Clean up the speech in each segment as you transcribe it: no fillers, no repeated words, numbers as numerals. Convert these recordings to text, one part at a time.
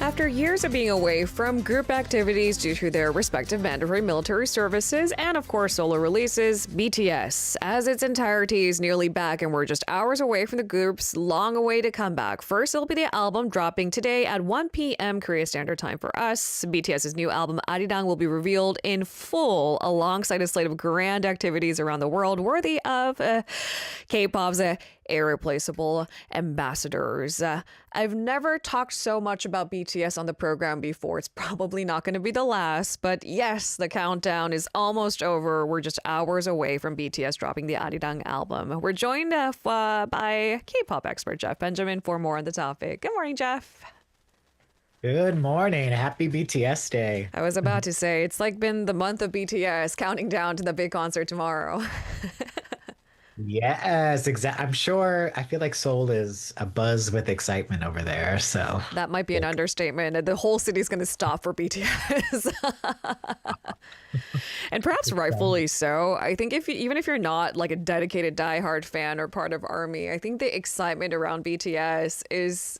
After years of being away from group activities due to their respective mandatory military services and, of course, solo releases, BTS, as its entirety, is nearly back, and we're just hours away from the group's long-awaited comeback. First, it'll be the album dropping today at 1 p.m. Korea Standard Time for us. BTS's new album, ARIRANG, will be revealed in full alongside a slate of grand activities around the world worthy of K-pop's irreplaceable ambassadors. I've never talked so much about BTS on the program before. It's probably not going to be the last, but yes, the countdown is almost over. We're just hours away from BTS dropping the ARIRANG album. We're joined by K-pop expert Jeff Benjamin for more on the topic. Good morning, Jeff. Good morning. Happy BTS Day. I was about to say, it's like been the month of BTS, counting down to the big concert tomorrow. Yes, exactly. I'm sure. I feel like Seoul is abuzz with excitement over there. So That might be an understatement. The whole city's going to stop for BTS. And perhaps rightfully so. I think even if you're not like a dedicated diehard fan or part of ARMY, I think the excitement around BTS is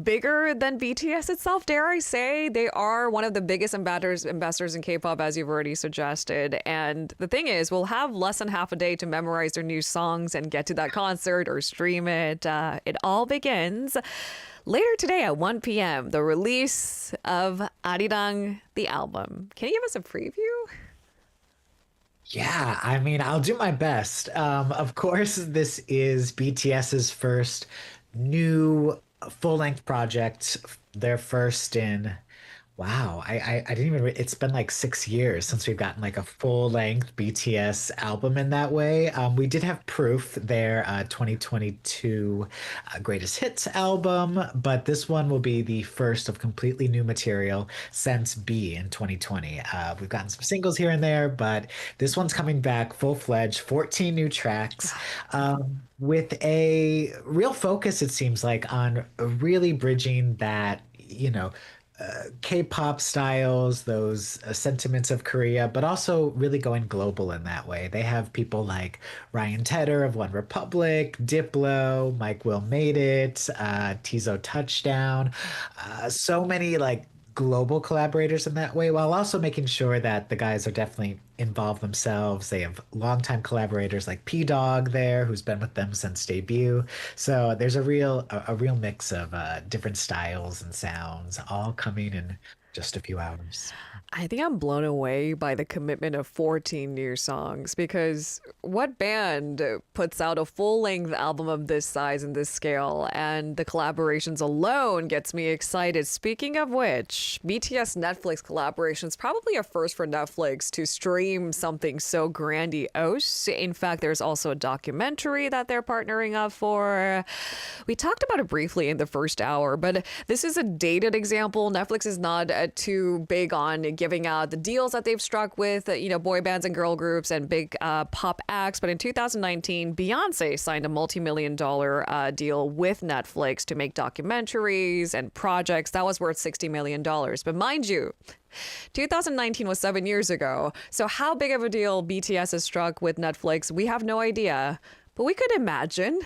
bigger than BTS itself, dare I say. They are one of the biggest ambassadors in K-pop, as you've already suggested. And the thing is, we'll have less than half a day to memorize their new songs and get to that concert or stream it. It all begins later today at 1 p.m., the release of ARIRANG, the album. Can you give us a preview? yeah, I mean, I'll do my best. Of course, this is BTS's first new full-length project, their first in wow, I didn't even it's been like 6 years since we've gotten like a full-length BTS album in that way. We did have Proof, their 2022 greatest hits album, but this one will be the first of completely new material since B in 2020. We've gotten some singles here and there, but this one's coming back full-fledged, 14 new tracks. With a real focus, it seems like, on really bridging that, K-pop styles, those sentiments of Korea, but also really going global in that way. They have people like Ryan Tedder of One Republic, Diplo, Mike Will Made It, Tizo Touchdown, so many like global collaborators in that way, while also making sure that the guys are definitely involved themselves. They have longtime collaborators like P Dog there, who's been with them since debut. So there's a real mix of different styles and sounds, all coming in just a few hours. I think I'm blown away by the commitment of 14 new songs, because what band puts out a full-length album of this size and this scale? And the collaborations alone gets me excited. Speaking of which, BTS Netflix collaboration is probably a first for Netflix to stream something so grandiose. In fact, there's also a documentary that they're partnering up for. We talked about it briefly in the first hour, but this is a dated example. Netflix is not too big on giving out the deals that they've struck with, boy bands and girl groups and big pop acts. But in 2019, Beyonce signed a multi-million-dollar deal with Netflix to make documentaries and projects. That was worth $60 million. But mind you, 2019 was 7 years ago. So how big of a deal BTS has struck with Netflix, we have no idea. But we could imagine.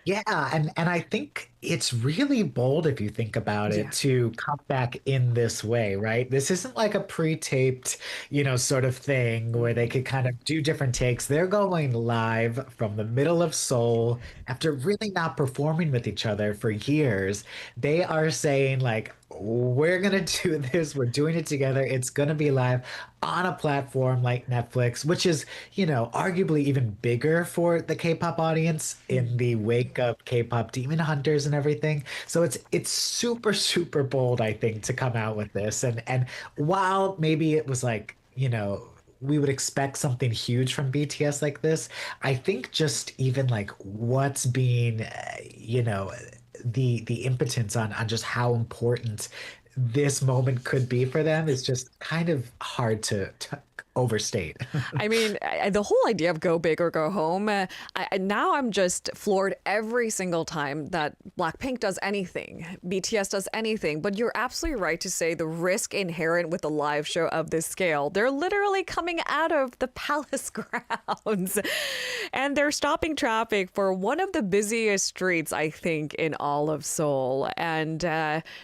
Yeah, and I think it's really bold if you think about it Yeah. to come back in this way, right? This isn't like a pre-taped, sort of thing where they could kind of do different takes. They're going live from the middle of Seoul after really not performing with each other for years. They are saying like, we're gonna do this, we're doing it together. It's gonna be live on a platform like Netflix, which is, arguably even bigger for the K-pop audience in the wake of K-pop Demon Hunters and everything. So it's super, super bold, I think, to come out with this. And while maybe it was like, we would expect something huge from BTS like this, I think just even like what's being, the impotence on just how important this moment could be for them is just kind of hard to overstate. I mean, the whole idea of go big or go home, now I'm just floored every single time that Blackpink does anything, BTS does anything. But you're absolutely right to say the risk inherent with a live show of this scale. They're literally coming out of the palace grounds and they're stopping traffic for one of the busiest streets, I think, in all of Seoul. And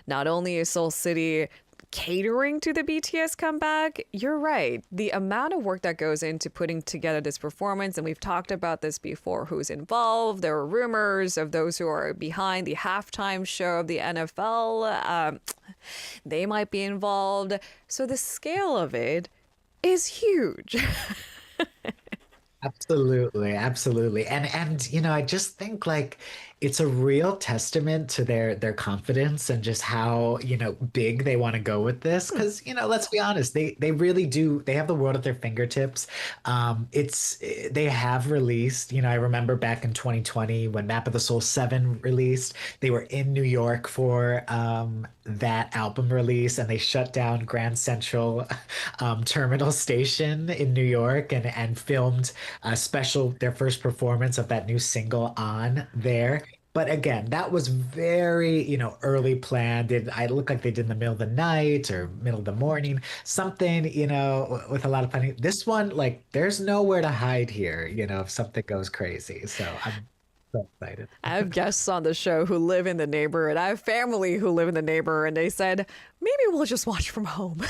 not only is Seoul City catering to the BTS comeback, you're right. The amount of work that goes into putting together this performance, and we've talked about this before, who's involved. There are rumors of those who are behind the halftime show of the NFL. They might be involved. So the scale of it is huge. Absolutely, absolutely. And I just think like it's a real testament to their confidence and just how, big they want to go with this. Because, let's be honest, they really do, they have the world at their fingertips. They have released, I remember back in 2020 when Map of the Soul 7 released, they were in New York for that album release and they shut down Grand Central Terminal Station in New York and filmed their first performance of that new single on there. But again, that was very, early planned. I looked like they did in the middle of the night or middle of the morning, something, with a lot of planning. This one, like, there's nowhere to hide here, if something goes crazy. So I'm so excited. I have guests on the show who live in the neighborhood. I have family who live in the neighborhood, and they said, maybe we'll just watch from home.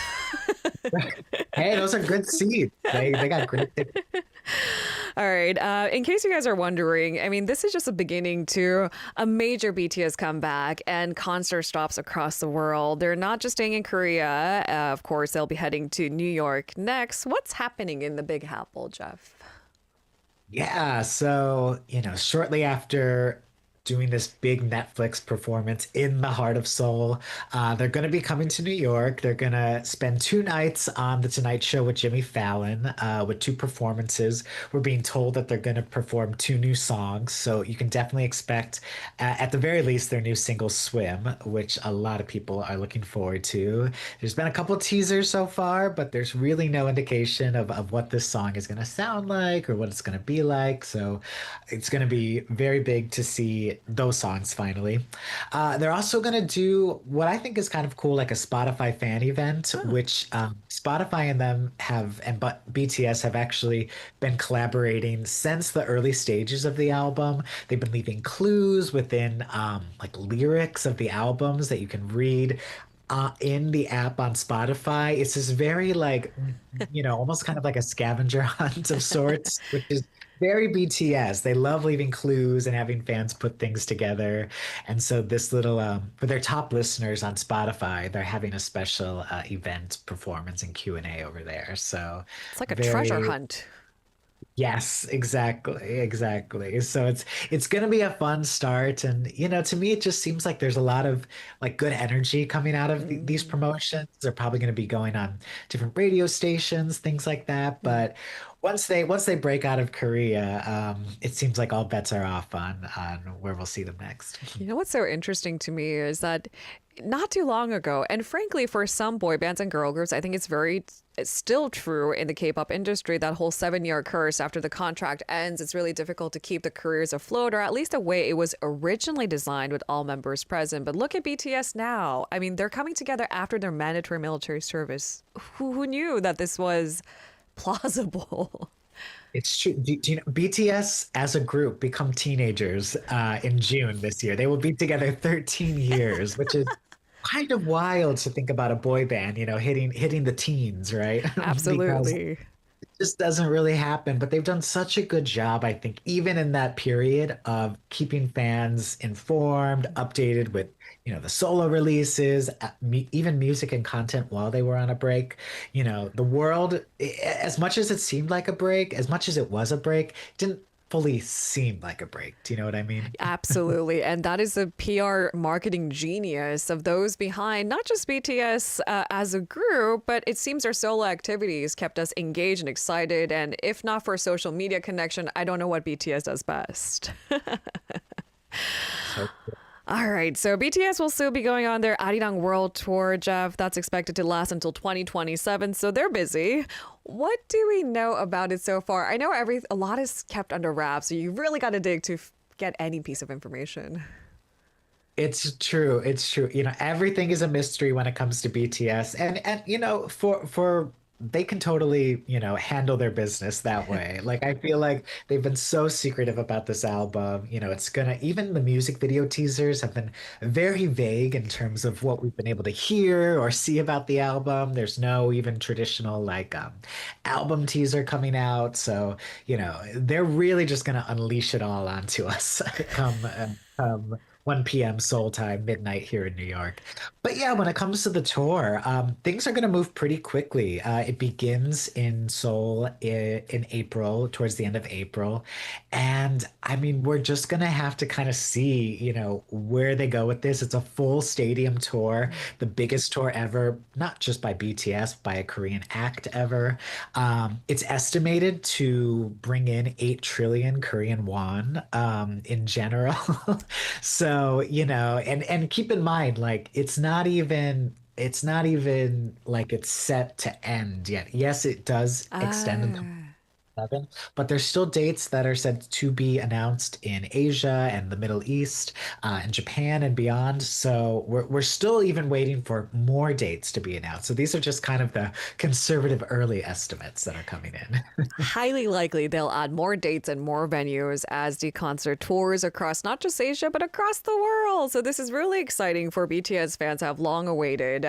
Hey, those are good seats. They got great tickets. All right. In case you guys are wondering, I mean, this is just a beginning to a major BTS comeback and concert stops across the world. They're not just staying in Korea. Of course, they'll be heading to New York next. What's happening in the Big Apple, Jeff? Yeah, so, shortly after doing this big Netflix performance in the heart of Seoul, they're going to be coming to New York. They're going to spend 2 nights on The Tonight Show with Jimmy Fallon, with two performances. We're being told that they're going to perform two new songs, so you can definitely expect, at the very least, their new single "Swim," which a lot of people are looking forward to. There's been a couple teasers so far, but there's really no indication of what this song is going to sound like or what it's going to be like. So it's going to be very big to see those songs finally. They're also going to do what I think is kind of cool, like a Spotify fan event, which Spotify and them but BTS have actually been collaborating since the early stages of the album. They've been leaving clues within like lyrics of the albums that you can read in the app on Spotify. It's this very like, almost kind of like a scavenger hunt of sorts, which is very BTS. They love leaving clues and having fans put things together. And so this little, for their top listeners on Spotify, they're having a special event performance and Q&A over there. So It's like a treasure very, hunt. yes, exactly, exactly. So it's gonna be a fun start, and to me, it just seems like there's a lot of like good energy coming out of these Mm, promotions. They're probably gonna be going on different radio stations, things like that. mm. But once they break out of Korea, it seems like all bets are off on where we'll see them next. You know what's so interesting to me is that not too long ago, and frankly, for some boy bands and girl groups, I think it's still true in the K-pop industry, that whole 7-year curse after the contract ends. It's really difficult to keep the careers afloat, or at least the way it was originally designed with all members present. But look at BTS now. I mean, they're coming together after their mandatory military service. Who knew that this was plausible? It's true. Do you know BTS as a group become teenagers in June this year? They will be together 13 years, which is kind of wild to think about a boy band, hitting the teens, right? Because Absolutely. just doesn't really happen. But they've done such a good job, I think, even in that period of keeping fans informed, updated with, the solo releases, even music and content while they were on a break. The world, as much as it seemed like a break, as much as it was a break, didn't fully seem like a break. Do you know what I mean? Absolutely. And that is the PR marketing genius of those behind not just BTS as a group, but it seems their solo activities kept us engaged and excited. And if not for a social media connection, I don't know what BTS does best. So All right, so BTS will still be going on their Arirang World Tour, Jeff. That's expected to last until 2027, so they're busy. What do we know about it so far? I know a lot is kept under wraps, so you really got to dig to get any piece of information. It's true. It's true. Everything is a mystery when it comes to BTS. And for they can totally, handle their business that way. Like I feel like they've been so secretive about this album. It's gonna even the music video teasers have been very vague in terms of what we've been able to hear or see about the album. There's no even traditional like album teaser coming out. So, they're really just gonna unleash it all onto us come 1 p.m. Seoul time, midnight here in New York. But yeah, when it comes to the tour, things are going to move pretty quickly. It begins in Seoul in April, towards the end of April. And I mean, we're just going to have to kind of see, where they go with this. It's a full stadium tour, the biggest tour ever, not just by BTS, by a Korean act ever. It's estimated to bring in 8 trillion Korean won in general. So, and keep in mind, like it's not even like it's set to end yet. Yes, it does extend until Ah. 7, but there's still dates that are said to be announced in Asia and the Middle East, and Japan and beyond. So we're still even waiting for more dates to be announced. So these are just kind of the conservative early estimates that are coming in. Highly likely they'll add more dates and more venues as the concert tours across not just Asia, but across the world. So this is really exciting for BTS fans who have long awaited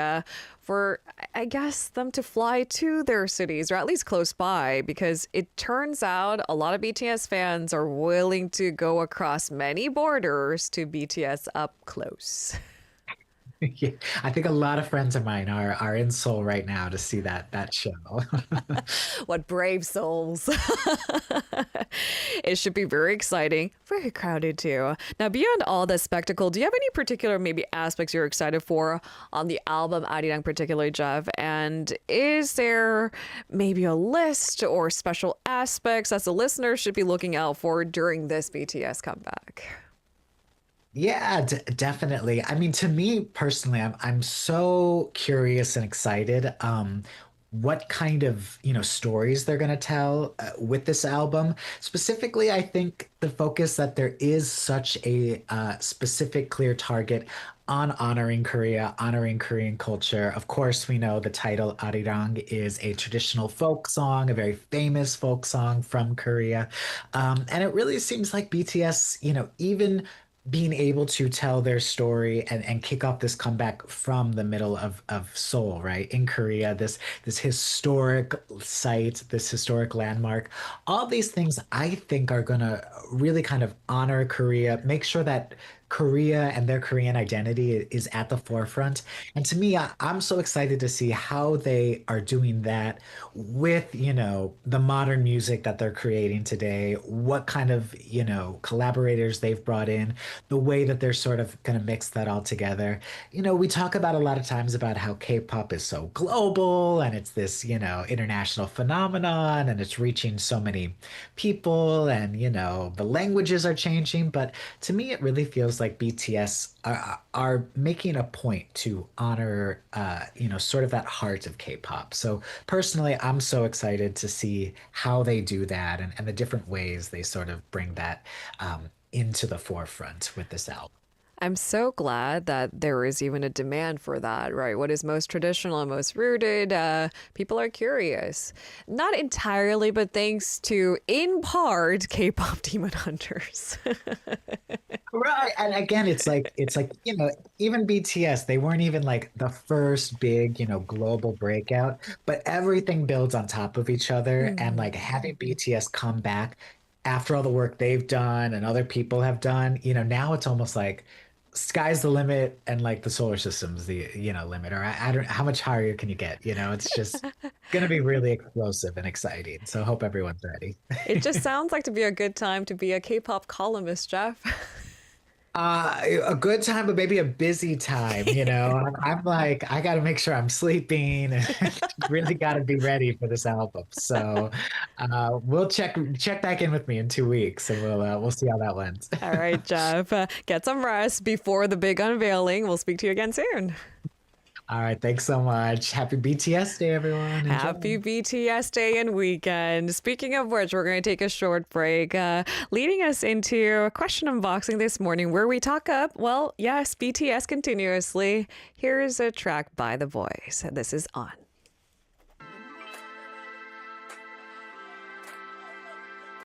for, I guess, them to fly to their cities or at least close by because it turns out a lot of BTS fans are willing to go across many borders to BTS up close. Yeah, I think a lot of friends of mine are in Seoul right now to see that show. What brave souls. It should be very exciting, very crowded too. Now, beyond all the spectacle, do you have any particular maybe aspects you're excited for on the album Arirang particularly, Jeff? And is there maybe a list or special aspects that the listeners should be looking out for during this BTS comeback? Yeah, definitely. I mean, to me personally, I'm so curious and excited. What kind of, stories they're going to tell with this album. Specifically, I think the focus that there is such a specific, clear target on honoring Korea, honoring Korean culture. Of course, we know the title Arirang is a traditional folk song, a very famous folk song from Korea. And it really seems like BTS, even being able to tell their story and kick off this comeback from the middle of Seoul, right? In Korea, this historic site, this historic landmark, all these things I think are gonna really kind of honor Korea, make sure that Korea and their Korean identity is at the forefront. And to me, I'm so excited to see how they are doing that with, the modern music that they're creating today, what kind of, collaborators they've brought in, the way that they're sort of going to mix that all together. We talk about a lot of times about how K-pop is so global and it's this, international phenomenon and it's reaching so many people and, the languages are changing. But to me, it really feels like BTS are making a point to honor, sort of that heart of K-pop. So personally, I'm so excited to see how they do that and the different ways they sort of bring that into the forefront with this album. I'm so glad that there is even a demand for that, right? What is most traditional and most rooted? People are curious. Not entirely, but thanks to, in part, K-pop Demon Hunters. Right. And again, it's like, even BTS, they weren't even like the first big, global breakout, but everything builds on top of each other. And like having BTS come back after all the work they've done and other people have done, now it's almost like sky's the limit and like the solar system's the, limit. Or I don't how much higher can you get? It's just gonna be really explosive and exciting. So I hope everyone's ready. It just sounds like to be a good time to be a K-pop columnist, Jeff. A good time, but maybe a busy time, you know. I'm like, I got to make sure I'm sleeping and really got to be ready for this album. So, we'll check back in with me in 2 weeks and we'll see how that went. All right, Jeff, get some rest before the big unveiling. We'll speak to you again soon. All right, thanks so much. Happy BTS Day, everyone. Happy Enjoy. BTS Day and weekend. Speaking of which, we're going to take a short break, leading us into a question unboxing this morning where we talk up, well, yes, BTS continuously. Here's a track by the boys. This is On.